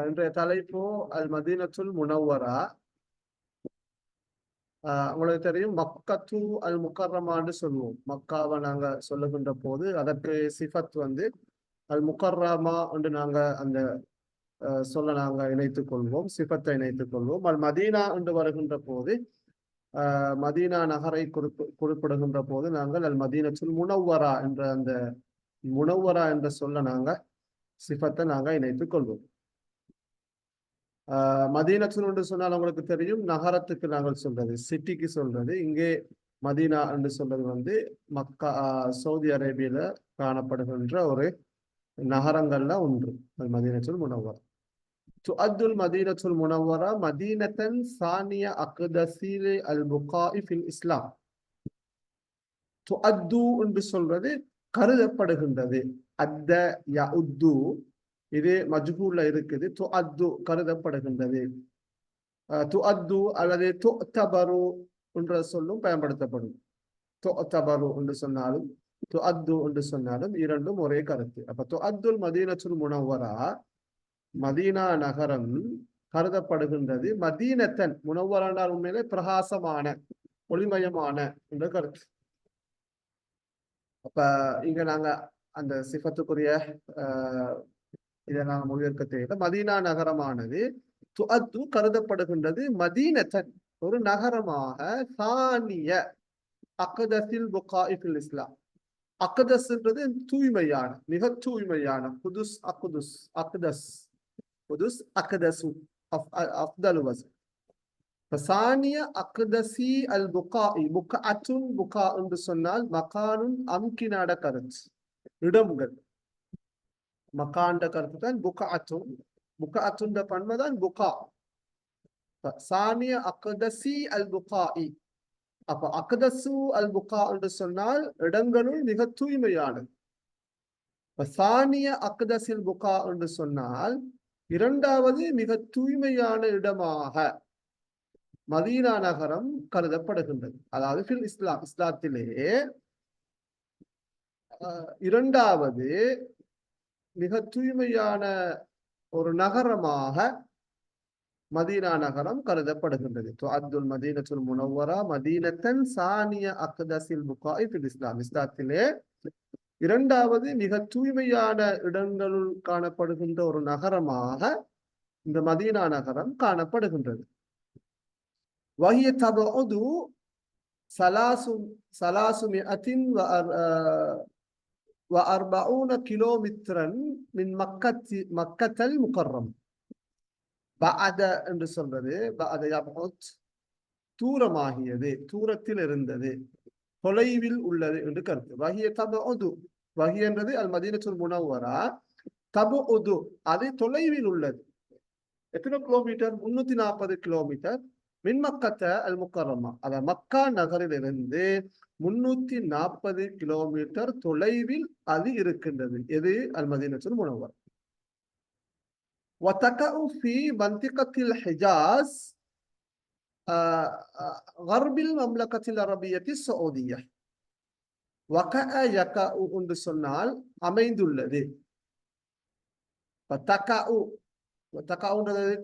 இன்றைய தலைப்பு அல் மதீனத்துல் முனவ்வரா. உங்களுக்கு தெரியும், மக்கத்து அல் முக்கர்ரமான்னு சொல்லுவோம். மக்காவை நாங்க சொல்லுகின்ற போது அதற்கு சிஃபத் அல் முக்கர்ரமா என்று நாங்க அந்த சொல்ல நாங்க இணைத்துக் கொள்வோம், சிஃபத்தை இணைத்துக் கொள்வோம். அல் மதீனா என்று வருகின்ற போது மதீனா நகரை குறிப்பிடுகின்ற போது நாங்கள் அல் மதீனத்துல் முனவ்வரா என்ற அந்த முனவ்வரா என்ற சொல்ல நாங்க சிஃபத்தை நாங்க இணைத்துக் கொள்வோம். மதீனத்துல் என்று சொன்னால் உங்களுக்கு தெரியும், நகரத்துக்கு நாங்கள் சொல்றது, சிட்டிக்கு சொல்றது. இங்கே மதீனா என்று சொல்றது மக்கா, சவுதி அரேபியால காணப்படுகின்ற ஒரு நகரங்கள்ல ஒன்று மதீனத்துல் முனவ்வரா. துஅத்துல் மதீனத்துல் முனவ்வரா மதீனத்தன் சானிய அக்தஸீல் அல் புகாஇ ஃபில் இஸ்லாம். துஅத்து என்று சொல்றது கருதப்படுகின்றது. அத்த யஉத்து, இது மஜ்ஹூல்ல இருக்குது. துஅத்து கருதப்படுகின்றது. துஅத்து அல்லது துஅத்தபரு என்ற சொல்லும் பயன்படுத்தப்படும். துஅத்தபரு என்று சொன்னாலும் துஅத்து என்று சொன்னாலும் இரண்டும் ஒரே கருத்து. அப்ப துஅத்துல் மதீனத்துல் முனவ்வரா, மதீனா நகரம் கருதப்படுகின்றது. மதீனத்தன், முனவ்வரா என்றால் உண்மையிலே பிரகாசமான, ஒளிமயமான என்ற கருத்து. அப்ப இங்க நாங்க அந்த சிஃபத்துக்குரிய இதை நாங்கள் மொழிபெயர்க்க தேவையில்லை. மதீனா நகரமானது துஅத்து கருதப்படுகின்றது மதீனத்தன், ஒரு நகரமாக, சானிய அக்தஸில் புகாஇ ஃபில் இஸ்லாம். அக்தஸ்ன்றது தூய்மையான, மிக தூய்மையான. குதுஸ் அக்துஸ், அக்தஸ் குதுஸ் அக்தசு அஃதலு வஸன். சானிய அக்தஸி அல் புகாஇ, புக்அத்துன், புகா என்று சொன்னால் மகானுன் அம்கினாட கருத்து, இடங்கள். மக்காண்ட கருத்து தான் புக்அத்துன். புக்அத்துன் பன்மைதான் புகா. சானிய அக்தஸி அல் புகாஇ. அப்ப அக்தஸு அல் புகா என்று சொன்னால் இடங்களுள் மிக தூய்மையானது. சானிய அக்தஸில் புகா என்று சொன்னால் இரண்டாவது மிக தூய்மையான இடமாக மதீனா நகரம் கருதப்படுகின்றது. அதாவது ஃபில் இஸ்லாம், இஸ்லாத்திலே இரண்டாவது மிக தூய்மையான ஒரு நகரமாக மதீனா நகரம் கருதப்படுகின்றது. துஅத்துல் மதீனத்துல் முனவ்வரா மதீனத்தன் சானிய அக்தஸில் புகாஇ ஃபில் இஸ்லாம். இஸ்லாத்திலே இரண்டாவது மிக தூய்மையான இடங்களுள் காணப்படுகின்ற ஒரு நகரமாக இந்த மதீனா நகரம் காணப்படுகின்றது. வஹிய தபஉது சலாசுமிஅத்தின் வ அர்பஊன கிலோமீட்டரன் மின் மக்கத்தல் முகர்ரம். பஅத என்று சொல்றது, பஅத யபுத் தூரமாகியது, தூரத்தில் இருந்தது, தொலைவில் உள்ளது என்று கருத்து. வஹிய தபஉது, வஹி என்றது அல் மதீனத்துல் முனவ்வரா, தபஉது அது தொலைவில் உள்ளது. எத்தனை கிலோமீட்டர்? 340 கிலோமீட்டர். மின் மக்கத்த அல் முக்கர்ரமா, அத மக்கா நகரிலிருந்து 340 கிலோமீட்டர் தொலைவில் அது இருக்கின்றது. எது? அல் மதீனத்துல் முனவ்வரா. وتقع في منطقة الحجاز غرب المملكة العربية السعودية. وقع يقع என்று சொன்னால் அமைந்துள்ளது.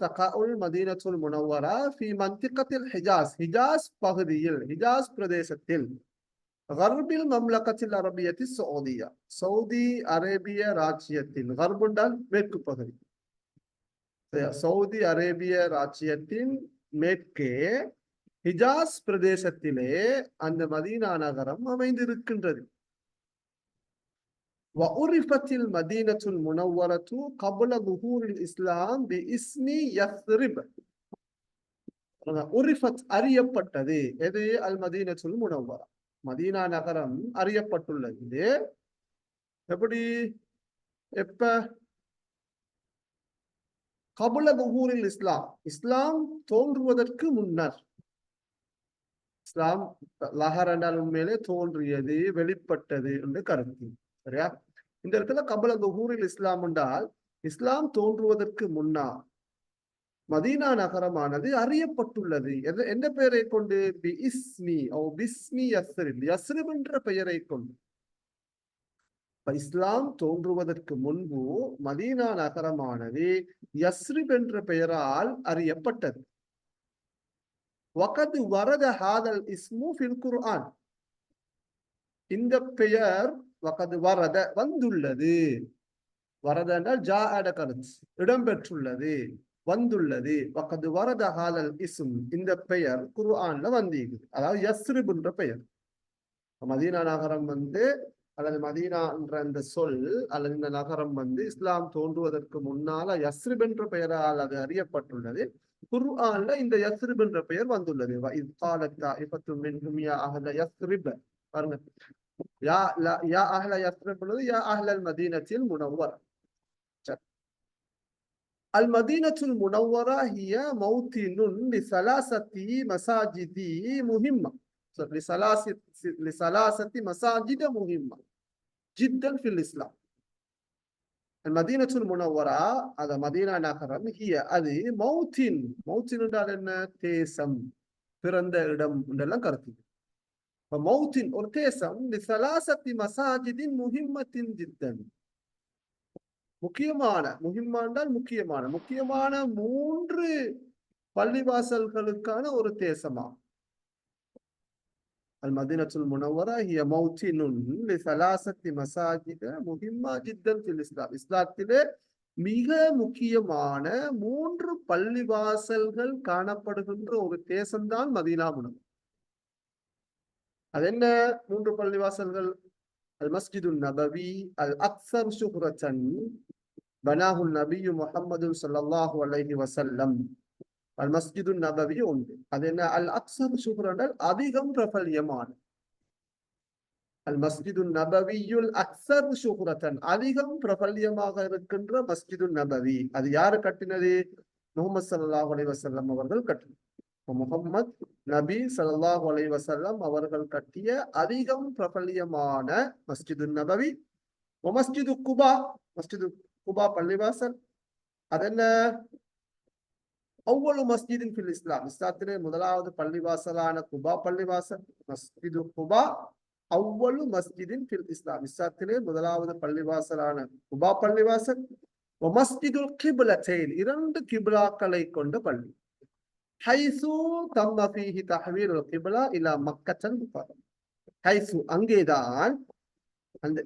தகவுல் மதீனத்துல் முனவ்வரா ஃபி மன்திகத்தில் ஹிஜாஸ், ஹிஜாஸ் பகுதியில், ஹிஜாஸ் பிரதேசத்தில், கர்பில் மம்லகத்தில் அரபியத்தி சவுதியா, சவுதி அரேபிய ராஜ்யத்தில், கர்புண்டால் மேற்கு பகுதி, சவுதி அரேபிய ராஜ்யத்தின் மேற்கே ஹிஜாஸ் பிரதேசத்திலே அந்த மதீனா நகரம் அமைந்திருக்கின்றது. وعرفت المدينة المنورة قبل ظهور الإسلام باسم يثرب. உரிஃபத் அறியப்பட்டது. எது? அல் மதீனத்துல் முனவ்வரா, மதீனா நகரம் அறியப்பட்டுள்ளது. எப்படி? எப்ப? கபுல துஹூரில் இஸ்லாம், இஸ்லாம் தோன்றுவதற்கு முன்னர். இஸ்லாம் லஹர் என்றால் உண்மையிலே தோன்றியது, வெளிப்பட்டது என்று கருத்து. சரியா? இந்த இடத்துல கபல துஹூரில் இஸ்லாம் என்றால் இஸ்லாம் தோன்றுவதற்கு முன்னால் மதீனா நகரமானது அறியப்பட்டுள்ளது. எந்த பெயரை கொண்டு? பிஸ்மி யஸ்ரிப், யஸ்ரிப் என்ற பெயரை கொண்டு. இஸ்லாம் தோன்றுவதற்கு முன்பு மதீனா நகரமானது யஸ்ரிப் என்ற பெயரால் அறியப்பட்டது. வகது வரத ஹாதல் இஸ்மு ஃபில் குர்ஆன், இந்த பெயர் வகது வரத வந்துள்ளது. வரத என்றால் ஜாஅட கருத்து, இடம்பெற்றுள்ளது, வந்துள்ளது. வகது வரத ஹாதல் இஸ்ம், இந்த பெயர் குர்ஆன்ல வந்தீங்க. அதாவது யஸ்ரிப் என்ற பெயர். மதீனா நகரம் அல்லது மதீனா என்ற இந்த சொல் அல்லது இந்த நகரம் இஸ்லாம் தோன்றுவதற்கு முன்னால யஸ்ரிப் என்ற பெயரால் அது அறியப்பட்டுள்ளது. குர்ஆன்ல இந்த யஸ்ரிப் என்ற பெயர் வந்துள்ளது. இத் காலத் தாயிஃபத்து மின்ஹும் யா அஹ்ல யஸ்ரிப், பாருங்க, யா அஹ்ல யஸ்ரிப் உள்ளது, யா அஹ்லல் மதீனத்தில் முனவ்வரா. அல் மதீனத்துல் முனவ்வரா ஹிய மௌத்தினுன் லிஸலாசத்தி மசாஜிதி முஹிம்மா, லிஸலாசத்தி மசாஜித முஹிம்மா ஜித்தன் ஃபில் இஸ்லாம். மதீனத்துல் முனவ்வரா, அது மதீனா நகரம், ஹிய அது மௌத்தின், மௌத்தின் என்றால் என்ன, தேசம், பிறந்த இடம் என்றெல்லாம் கருத்து. மௌத்தின் ஒரு தேசம், லிஸலாசத்தி மசாஜிதின் முஹிம்மத்தின் ஜித்தன், முக்கியமான, முஹிம்மா என்றால் முக்கியமான, முக்கியமான 3 பள்ளிவாசல்களுக்கான ஒரு தேசமா. அல் மதீனத்துல் முனவ்வரா ஹிய மௌத்தினுன் லிஸலாசத்தி மசாஜித முஹிம்மா ஜித்தன் ஃபில் இஸ்லாம், இஸ்லாத்திலே மிக முக்கியமான 3 பள்ளிவாசல்கள் காணப்படுகின்ற ஒரு தேசம்தான் மதீனா முனவ்வரா. அது என்ன 3 பள்ளிவாசல்கள்? அல் மஸ்ஜிதுன் நபவி அல் அக்ஸர் ஷுஹ்ரத்தன் பனாஹு நபியு முஹம்மது ஸல்லல்லாஹு அலைஹி வஸல்லம். அல் மஸ்ஜிதுன் நபவி உண்டு. அது என்ன? அல் அக்ஸர் ஷுஹ்ரன், அதிகம் பிரபல்யமான. அல் மஸ்ஜிதுன் நபவியுல் அக்ஸர் ஷுஹ்ரத்தன், அதிகம் பிரபல்யமாக இருக்கின்ற மஸ்ஜிதுன் நபவி. அது யாரு கட்டினது? முஹம்மது ஸல்லல்லாஹு அலைஹி வஸல்லம் அவர்கள் கட்டினது. முஹம்மது நபி ஸல்லல்லாஹு அலைஹி வஸல்லம் அவர்கள் கட்டிய அதிகம் பிரபல்யமான மஸ்ஜிதுன் நபவி. மஸ்ஜிது குபா, மஸ்ஜிது குபா பள்ளிவாசல். அதென்ன? அவ்வளவு மஸ்ஜிதின் ஃபில் இஸ்லாம், இஸ்லாத்திலே முதலாவது பள்ளிவாசலான குபா பள்ளிவாசல். மஸ்ஜிது குபா அவ்வளவு மஸ்ஜிதின் ஃபில் இஸ்லாம், இஸ்லாத்திலே முதலாவது பள்ளிவாசலான குபா பள்ளிவாசல். மஸ்ஜிதுல் கிப்லத்தைன், 2 கிப்லாக்களை கொண்ட பள்ளி. ஹைசு தம்ம ஃபீஹி தஹ்வீலுல் கிப்லா இலா மக்கத்தல் முகர்ரமா, ஹைசு அங்கேதான், அந்த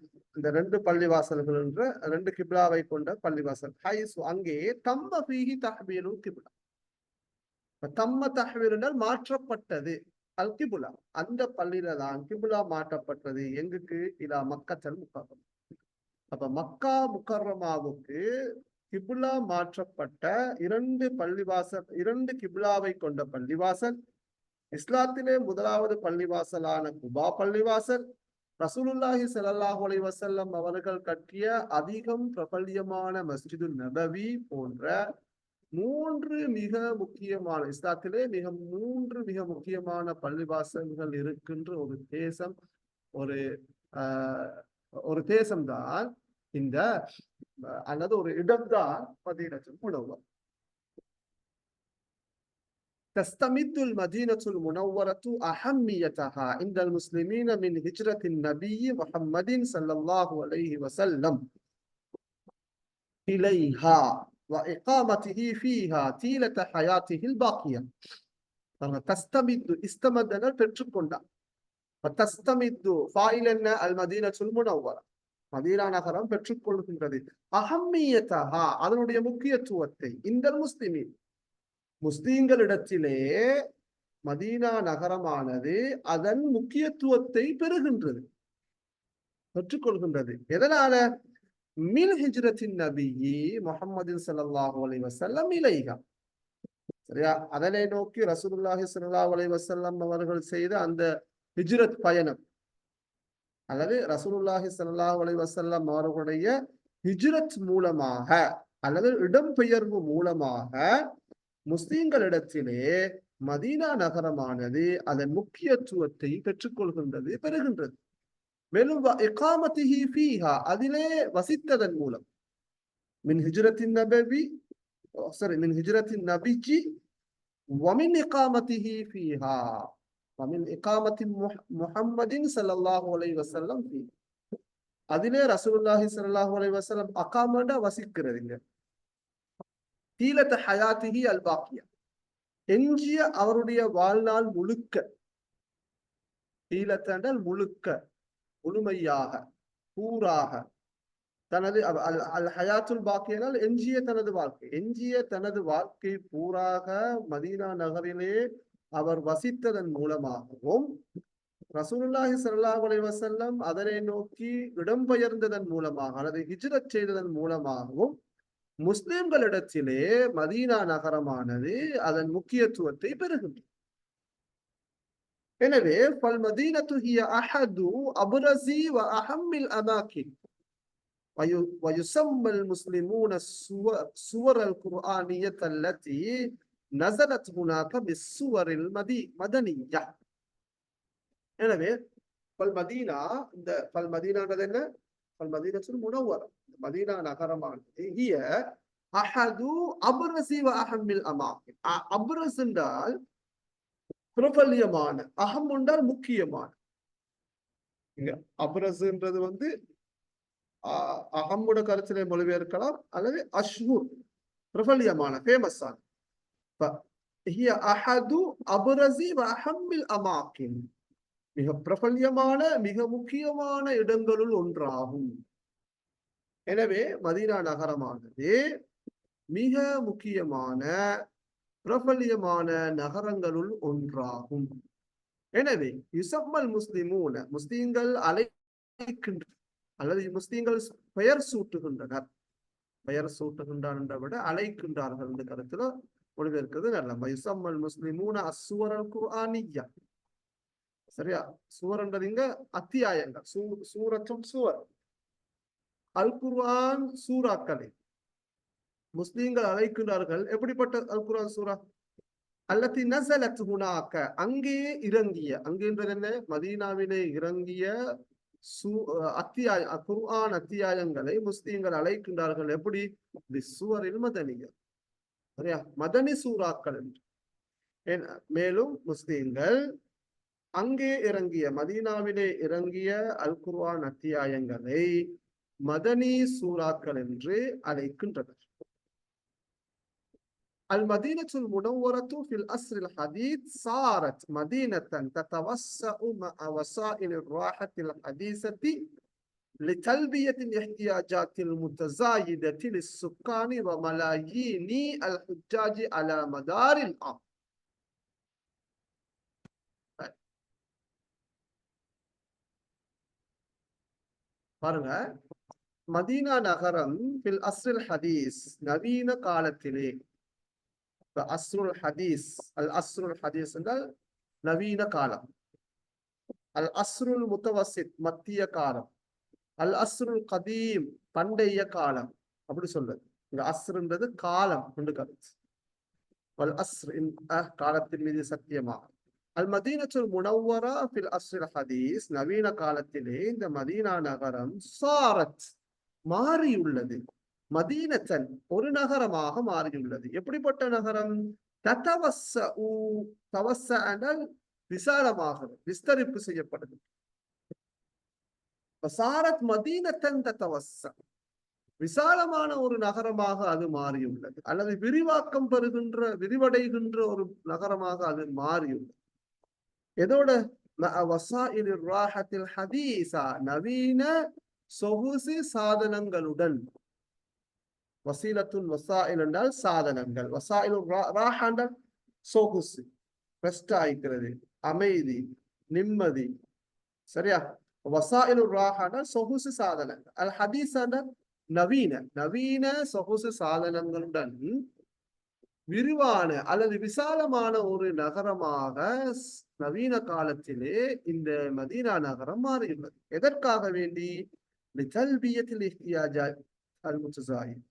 2 பள்ளிவாசல்கள் என்ற 2 கிப்லாவை கொண்ட பள்ளிவாசல். ஹைசு அங்கே, தம்ம ஃபீஹி தஹ்வீலுல் கிப்லா, தம்ம தஹ்வீல் என்றால் மாற்றப்பட்டது, அல் கிப்லா அந்த பள்ளியில தான் கிப்லா மாற்றப்பட்டது. எங்குக்கு? இலா மக்கத்தல் முகர்ரமா. அப்ப மக்கா முகர்ரமாவுக்கு கிப்லா மாற்றப்பட்ட 2 பள்ளிவாசல், 2 கிப்லாவை கொண்ட பள்ளிவாசல். இஸ்லாத்திலே முதலாவது பள்ளிவாசலான குபா பள்ளிவாசல். ரசூலுல்லாஹி ஸல்லல்லாஹு அலைஹி வஸல்லம் அவர்கள் கட்டிய அதிகம் பிரபல்யமான மஸ்ஜிது நபவி போன்ற 3 மிக முக்கியமான, இஸ்லாத்திலே 3 மிக முக்கியமான பள்ளிவாசல்கள் இருக்கின்ற ஒரு தேசம், ஒரு ஒரு தேசம்தான் இந்த, அல்லது ஒரு இடம்தான் மதீனத்துல் முனவ்வரா. تستمد المدينة المنورة أهميتها عند المسلمين من هجرة النبي محمد صلى الله عليه وسلم إليها وإقامته فيها طيلة حياته الباقية. تستمد، استمدنا பெற்றுக்கொண்டா. تستمد فاعلنا المدينة المنورة, மதீனா நகரம் பெற்றுக்கொள்கின்றது. அஹம்மியத்தஹா, அதனுடைய முக்கியத்துவத்தை, இந்த முஸ்லிமின், முஸ்லிம்களிடத்திலே மதீனா நகரமானது அதன் முக்கியத்துவத்தை பெறுகின்றது, பெற்றுக்கொள்கின்றது. எதனால? மின் ஹிஜ்ரத்தின் நபியி முஹம்மது ஸல்லல்லாஹு அலைஹி வஸல்லம் இலைஹா, சரியா? அதனை நோக்கி ரசூலுல்லாஹி ஸல்லல்லாஹு அலைஹி வஸல்லம் அவர்கள் செய்த அந்த ஹிஜ்ரத் பயணம், அல்லது ரசூலுல்லாஹி ஸல்லல்லாஹு அலைஹி வஸல்லம் அவர்களுடைய ஹிஜ்ரத் மூலமாக அல்லது இடம்பெயர்வு மூலமாக முஸ்லிம்களிடத்திலே மதீனா நகரமானது அதன் முக்கியத்துவத்தை பெற்றுக்கொள்கின்றது, பெறுகின்றது. மேலும் இகாமத்திஹி ஃபீஹா, அதிலே வசித்ததன் மூலம், மின் ஹிஜ்ரத்தின் நபவி, மின் ஹிஜ்ரத்தின் நபிஜி வமின் இகாமத்திஹி ஃபீஹா வமின் இகாமத்தி முஹம்மதின் ஸல்லல்லாஹு அலைஹி வஸல்லம் ஃபீஹா. அதிலே ரசூலுல்லாஹி ஸல்லல்லாஹு அலைஹி வஸல்லம் அகாமண்டா வசிக்கிறதுங்க. தீலத்த ஹயாத்திஹி அல் பாக்கியா, எஞ்சிய அவருடைய வாழ்நாள் முழுக்க, தீலத்தண்டல் முழுக்க, முழுமையாக, பூராக, தனது அல் ஹயாத்துல் பாக்கியனால் எஞ்சிய தனது வாழ்க்கை, எஞ்சிய தனது வாழ்க்கை பூராக மதீனா நகரிலே அவர் வசித்ததன் மூலமாகவும், ரசூலுல்லாஹி ஸல்லல்லாஹு அலைஹி வஸல்லம் அதனை நோக்கி இடம்பெயர்ந்ததன் மூலமாக அல்லது ஹிஜ்ரத் செய்ததன் மூலமாகவும் முஸ்லிம்களிடத்திலே மதீனா நகரமானது அதன் முக்கியத்துவத்தை பெறுகின்றது. எனவே பல் மதீனத்து ஹிய அஹது அப்ரஸி வ அஹம்மில் அமாகின் ويسمى المسلمون السور القرآنية التي نزلت هناك بالسور المدنية. எனவே பல்மதீனா, இந்த பல்மதீனான்றது என்ன? பல்மதீனத்துல் முனவ்வரா, மதீனா நகரமானது ஹிய அஹது அப்ரஸி வ அஹம்மில் அமாகின். அப்ரஸ் என்றால் பிரபல்யமான, அகம் என்றால் முக்கியமான. இங்க அப்ரஸ்ன்றது அகம்முட கருத்திலே மொழிபெயர்க்கலாம், அல்லது அஷ்ஹூர் பிரபல்யமான, ஃபேமஸான. அஹது அப்ரஸி வ அஹம்மில் அமாகின், மிக பிரபல்யமான மிக முக்கியமான இடங்களுள் ஒன்றாகும். எனவே மதீனா நகரமானது மிக முக்கியமான பிரபல்யமான நகரங்களுள் ஒன்றாகும். எனவே யுசம்மல் முஸ்லிமூன, முஸ்லிம்கள் அழைக்கின்ற அல்லது முஸ்லிம்கள் பெயர் சூட்டுகின்றனர், பெயர் சூட்டுகின்றார் என்ற விட அழைக்கின்றார்கள் என்ற கருத்துல மொழிபெயர்க்கிறது நல்ல. யுசம்மல் முஸ்லிமூன அஸ்ஸுவரல் குர்ஆனிய்யா, சரியா? சூரன்றது இங்க அத்தியாயங்கள், சூரத்தும் சூர், அல் குர்ஆன் சூறாக்களை முஸ்லிம்கள் அழைக்கின்றார்கள். எப்படிப்பட்ட அல் குர்ஆன் சூரா? அல்லத்தி நஸலத் ஹுனாக, அங்கே இறங்கிய, அங்கேன்றது என்ன? மதீனாவிலே இறங்கிய குர்ஆன் அத்தியாயங்களை முஸ்லிம்கள் அழைக்கின்றார்கள். எப்படி? சூவரில் மதனியா, சரியா? மதனி சூறாக்கள் என்று. மேலும் முஸ்லிம்கள் அங்கே இறங்கிய, மதீனாவிலே இறங்கிய அல் குர்ஆன் அத்தியாயங்களை மதனி சூறாக்கள் என்று அழைக்கின்றனர். المدينة المنورة في العصر الحديث صارت مدينة تتوسع مع وسائل الراحة الحديثة لتلبية الاحتياجات المتزايدة للسكان وملايين الحجاج على مدار العام. பாருங்க, மதீனா நகரம் பில் அஸ்ரில் ஹதீஸ், நவீன காலத்திலே, அஸ்ருல் ஹதீஸ், அல் அஸ்ருல் ஹதீஸ் என்றால் நவீன காலம், அல் அஸ்ருல் முத்தவசித் மத்திய காலம், அல் அஸ்ருல் கதீம் பண்டைய காலம், அப்படி சொல்றது. இந்த அஸ்ருன்றது காலம் என்று கருத்து. அல் அஸ்ர் காலத்தின் மீது சத்தியமாக. அல் மதீனத்துல் முனவ்வரா ஃபில் அஸ்ரில் ஹதீஸ், நவீன காலத்திலே இந்த மதீனா நகரம் சாரத் மாறியுள்ளது, மதீனத்தன் ஒரு நகரமாக மாறியுள்ளது. எப்படிப்பட்ட நகரம்? தத்தவஸ்ஸஉ, தவஸ்ஸ என்றால் விசாலமாகிறது, விஸ்தரிப்பு செய்யப்படுது. சாரத் மதீனத்தன் தத்தவஸ்ஸ, விசாலமான ஒரு நகரமாக அது மாறியுள்ளது, அல்லது விரிவாக்கம் பெறுகின்ற, விரிவடைகின்ற ஒரு நகரமாக அது மாறியுள்ளது. எதோட? வசாஇல் ராஹத்தில் ஹதீஸா, நவீன சொகுசு சாதனங்களுடன். வசீலத்துல் வசாயில் என்றால் சாதனங்கள், வசாயிலு ராஹா என்றால் சொகுசு, ரெஸ்ட் ஆயிக்கிறது, அமைதி, நிம்மதி, சரியா? வசாயிலு ராஹா என்றால் சொகுசு சாதனங்கள். அல் ஹதீஸ் என்றால் நவீன, நவீன சொகுசு சாதனங்களுடன் விரிவான அல்லது விசாலமான ஒரு நகரமாக நவீன காலத்திலே இந்த மதீனா நகரம் மாறியுள்ளது. எதற்காக வேண்டி? லிதல்பியத்தில் இஹ்தியாஜாத் அல் முத்தஸாயித்.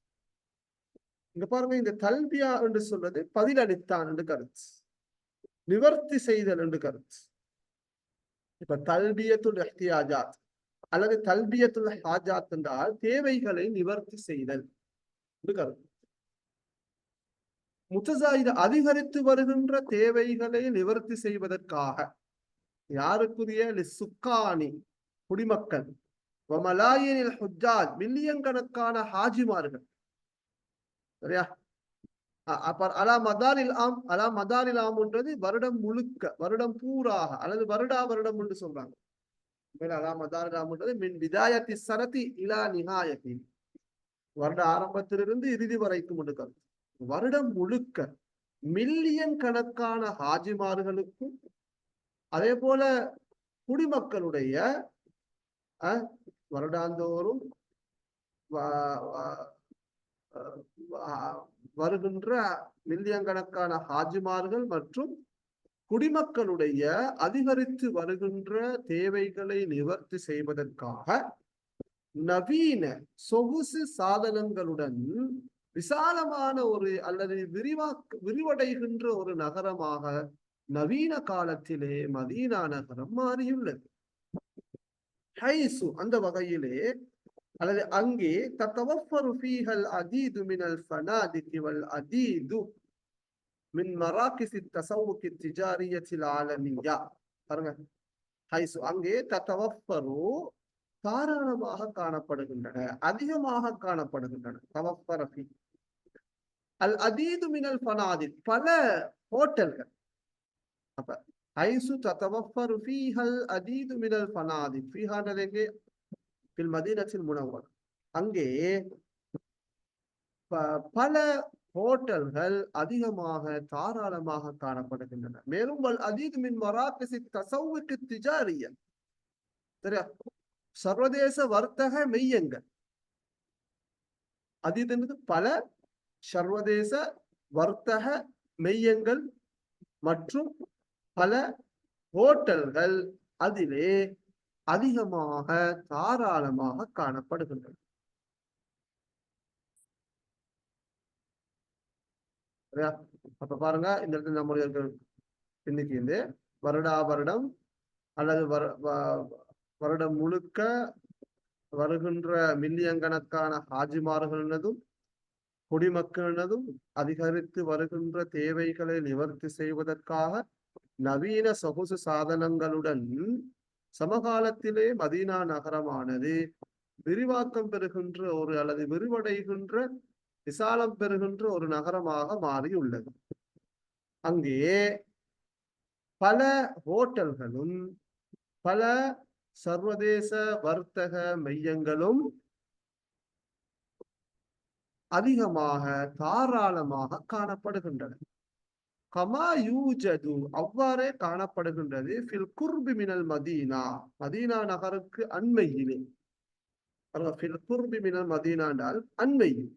இங்க பாருங்க, இந்த தல்பியா என்று சொல்றது பதிலளித்தான் என்று கருத்து, நிவர்த்தி செய்தல் என்று கருத்து. இப்ப தல்பியத்துல் இஹ்தியாஜாத் அல்லது தல்பியத்துல் ஹாஜாத் என்றால் தேவைகளை நிவர்த்தி செய்தல் என்று கருத்து. முத்தஸாயித் அதிகரித்து வருகின்ற தேவைகளை நிவர்த்தி செய்வதற்காக. யாருக்குரிய? லிசுக்கானி, குடிமக்கள், வமலாயினில் ஹுஜ்ஜாஜ், மில்லியன் கணக்கான ஹாஜிமார்கள். சரியா? அலா மதாரில் ஆம், அலா மதாரில் ஆம்ன்றது வருடம் முழுக்க, வருடம் பூராக, அல்லது வருடா வருடம் என்று சொல்றாங்க. அலா மதாரில் ஆம்ன்றது மின் விதாயத்தி சரதி இலா நிஹாயத்தி, வருட ஆரம்பத்திலிருந்து இறுதி வரைக்கும் எடுக்கிறது. வருடம் முழுக்க மில்லியன் கணக்கான ஹாஜிமார்களுக்கும் அதே போல குடிமக்களுடைய வருடாந்தோறும் வருகின்ற மில்லியன் கணக்கான ஹாஜிமார்கள் மற்றும் குடிமக்களுடைய அதிகரித்து வருகின்ற தேவைகளை நிவர்த்தி செய்வதற்காக நவீன சொகுசு சாதனங்களுடன் விசாலமான ஒரு அல்லது விரிவடைகின்ற ஒரு நகரமாக நவீன காலத்திலே மதீனா நகரம் மாறியுள்ளது. ஹைசு, அந்த வகையிலே அல்லது அங்கே தத்தவஃபரு ஃபீஹல் அதீது மினல் ஃபனாதிகி வல் அதீது மின் மராகிஸ் தஸவுக் திஜாரியத்தில் ஆலமியா. பாருங்க, ஹைசு அங்கே தத்தவஃபரு தாராளமாக காணப்படுகின்றன, அதிகமாக காணப்படுகின்றன. தவஃபரஃபி அல் அதீது மினல் ஃபனாதிக், பல ஹோட்டல்கள். அப்ப ஹைசு தத்தவஃபரு ஃபீஹல் அதீது மினல் ஃபனாதிக், ஃபீஹான்றது எங்கே? ஃபில் மதீனத்தில் முனவ்வரா, அங்கே பல ஹோட்டல்கள் அதிகமாக தாராளமாக காணப்படுகின்றன. மேலும் வல் அதீது மின் மராகிஸ் தஸவுக் திஜாரியா, சரியா, சர்வதேச வர்த்தக மெய்யங்கள். அதீது பல சர்வதேச வர்த்தக மெய்யங்கள் மற்றும் பல ஹோட்டல்கள் அதிலே அதிகமாக தாராளமாக காணப்படுகின்றன. அப்ப பாருங்க, இந்த இடத்துல நம்முடைய இன்னைக்கு இந்த வருடா வருடம் அல்லது வருடம் முழுக்க வருகின்ற மில்லியன் கணக்கான ஹாஜிமார்களதும் குடிமக்களினதும் அதிகரித்து வருகின்ற தேவைகளை நிவர்த்தி செய்வதற்காக நவீன சொகுசு சாதனங்களுடன் சமகாலத்திலே மதீனா நகரமானது விரிவாக்கம் பெறுகின்ற ஒரு அல்லது விரிவடைகின்ற விசாலம் பெறுகின்ற ஒரு நகரமாக மாறியுள்ளது. அங்கே பல ஹோட்டல்களும் பல சர்வதேச வர்த்தக மையங்களும் அதிகமாக தாராளமாக காணப்படுகின்றன. கமா யூஜது, அவ்வாறே காணப்படுகின்றது. ஃபில் குர்பி மினல் மதீனா, மதீனா நகருக்கு அண்மையிலே. ஃபில் குர்பி மினல் மதீனா என்றால் அண்மையில்,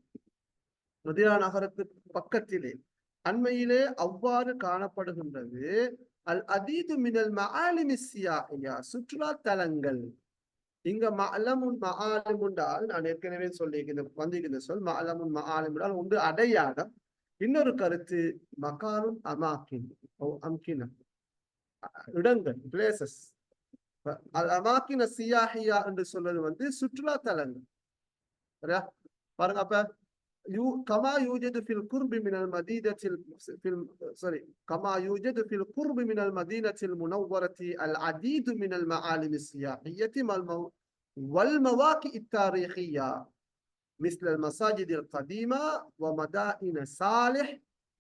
மதீனா நகருக்கு பக்கத்திலே, அண்மையிலே அவ்வாறு காணப்படுகின்றது. அல் அதீது மினல் மஆலிமி ஸியாஹியா, சுற்றுலா தலங்கள். இங்க மஅலமுன் மஆலிம் என்றால், நான் ஏற்கனவே வந்திருக்கின்ற சொல் மஅலமுன் மஆலிம் என்றால் ஒன்று அடையாளம், இன்னொரு கருத்து மகானும் அமாக்கின், அம்கினா, இடங்கள், பிளேசஸ். அல் அமாக்கின ஸியாஹியா என்று சொல்வது சுற்றுலா தலங்கள். சரியா? பாருங்க, அப்ப كما يوجد في القرب من المدينة كما يوجد في القرب من المدينة المنورة العديد من المعالم السياحية والمواقع التاريخية مثل المساجد القديمة ومدائن صالح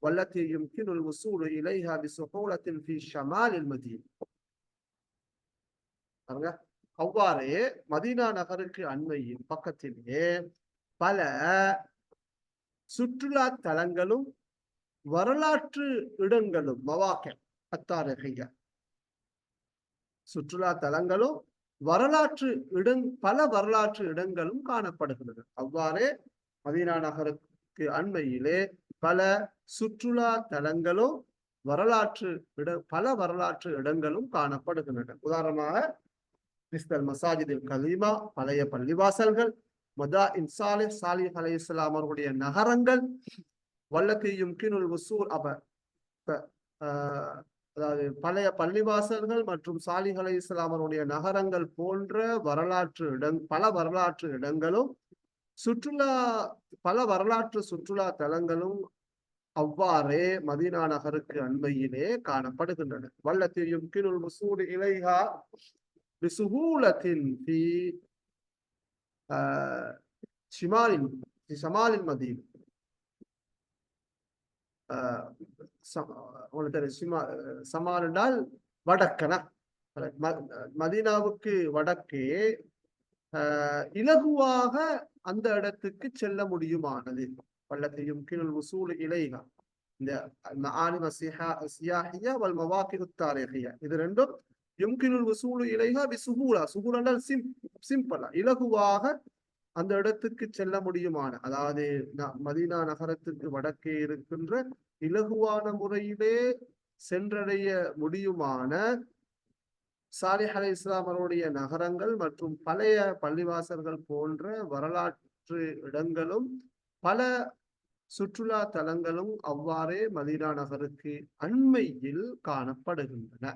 والتي يمكن الوصول إليها بسهولة في شمال المدينة. அவ்வாறே மதீனா நகருக்கு அண்மையில் பக்கத்திலே பல சுற்றுலா தலங்களும் வரலாற்று இடங்களும் மவாக்கிர் அத்தாரிஹிய்ய, சுற்றுலா தலங்களும் வரலாற்று பல வரலாற்று இடங்களும் காணப்படுகிறது. அவ்வாறே மதீனா நகருக்கு அண்மையிலே பல சுற்றுலா தலங்களும் பல வரலாற்று இடங்களும் காணப்படுகின்றன. உதாரணமாக மிஸ்தல் மசாஜிதில் கலீமா, பழைய பள்ளிவாசல்கள், மதாஇன் சாலிஹ், சாலிஹ் அலைஹிஸ்ஸலாம் அவர்களுடைய நகரங்கள், வல்லத்தியும் கீனுல் வசூல், அதாவது பழைய பள்ளிவாசல்கள் மற்றும் சாலிஹ் அலைஹிஸ்ஸலாம் அவர்களுடைய நகரங்கள் போன்ற பல வரலாற்று இடங்களும் பல வரலாற்று சுற்றுலா தலங்களும் அவ்வாறே மதீனா நகருக்கு அண்மையிலே காணப்படுகின்றன. வல்லத்தியும் கீனுல் வசூல் இலைஹா பிசுஹூலத்தின் ஃபீ ஷிமாலின் ஷமாலின் மதீனா உங்களுக்கு தெரியும் சமால் என்றால் வடக்கனா மதீனாவுக்கு வடக்கே இலகுவாக அந்த இடத்துக்கு செல்ல முடியுமானது வல்லத்தையும் கீழ் உசூல் இலைகா இந்த ஆலிம சியாஹியா வல் மவாகிது தாரிகியா இது ரெண்டும் யும்கினுல் உசூல் இலைகா பிசுஹூலா சுஹூலா என்றால் சிம்பிளா இலகுவாக அந்த இடத்துக்கு செல்ல முடியுமான அதாவது மதீனா நகரத்துக்கு வடக்கே இருக்கின்ற இலகுவான முறையிலே சென்றடைய முடியுமான சாலிஹ் அலைஹிஸ்ஸலாம் அவருடைய நகரங்கள் மற்றும் பழைய பள்ளிவாசல்கள் போன்ற வரலாற்று இடங்களும் பல சுற்றுலா தலங்களும் அவ்வாறே மதீனா நகருக்கு அண்மையில் காணப்படுகின்றன.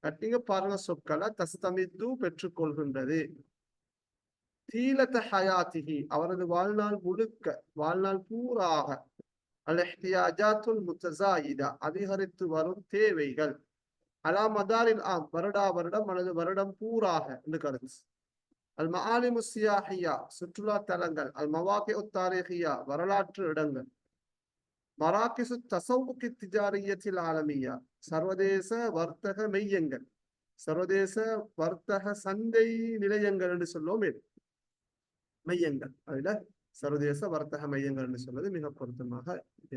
கட்டிங்க பாருங்க சொற்களை தஸ்தமித்து பெற்றுக்கொள்கின்றது. தீலத ஹயாத்திஹி அவரது வாழ்நாள் முழுக்க வாழ்நாள் பூராக அல் இஹ்தியாஜாத்துல் முத்தஸாயிதா அதிகரித்து வரும் தேவைகள் அலா மதாரில் வருடா வருடம் அல்லது வருடம் பூராக என்று கருத்து அல் மஆலிமு சியாஹியா சுற்றுலா தலங்கள் அல் மவாகிஉ தாரிகியா வரலாற்று இடங்கள் மராகிசு தஸவுக்கு திஜாரியத்தில் ஆலமியா சர்வதேச வர்த்தக மையங்கள் சர்வதேச வர்த்தக சந்தை நிலையங்கள் என்று சொல்லுவோம் மையங்கள் அதுல சர்வதேச வர்த்தக மையங்கள் என்று சொல்வது மிக பொருத்தமாக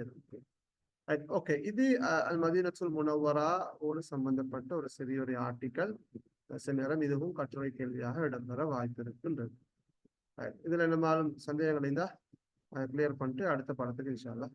இருக்கும். ஓகே இது அல் மதீனத்துல் முனவ்வராவோடு சம்பந்தப்பட்ட ஒரு சிறிய ஒரு ஆர்டிக்கல். சில நேரம் இதுவும் கட்டுரை கேள்வியாக இடம்பெற வாய்ப்பு இருக்கின்றது. இதுல நம்மளும் சந்தேகங்கள் இருந்தா கிளியர் பண்ணிட்டு அடுத்த படத்துக்கு இன்ஷா அல்லாஹ்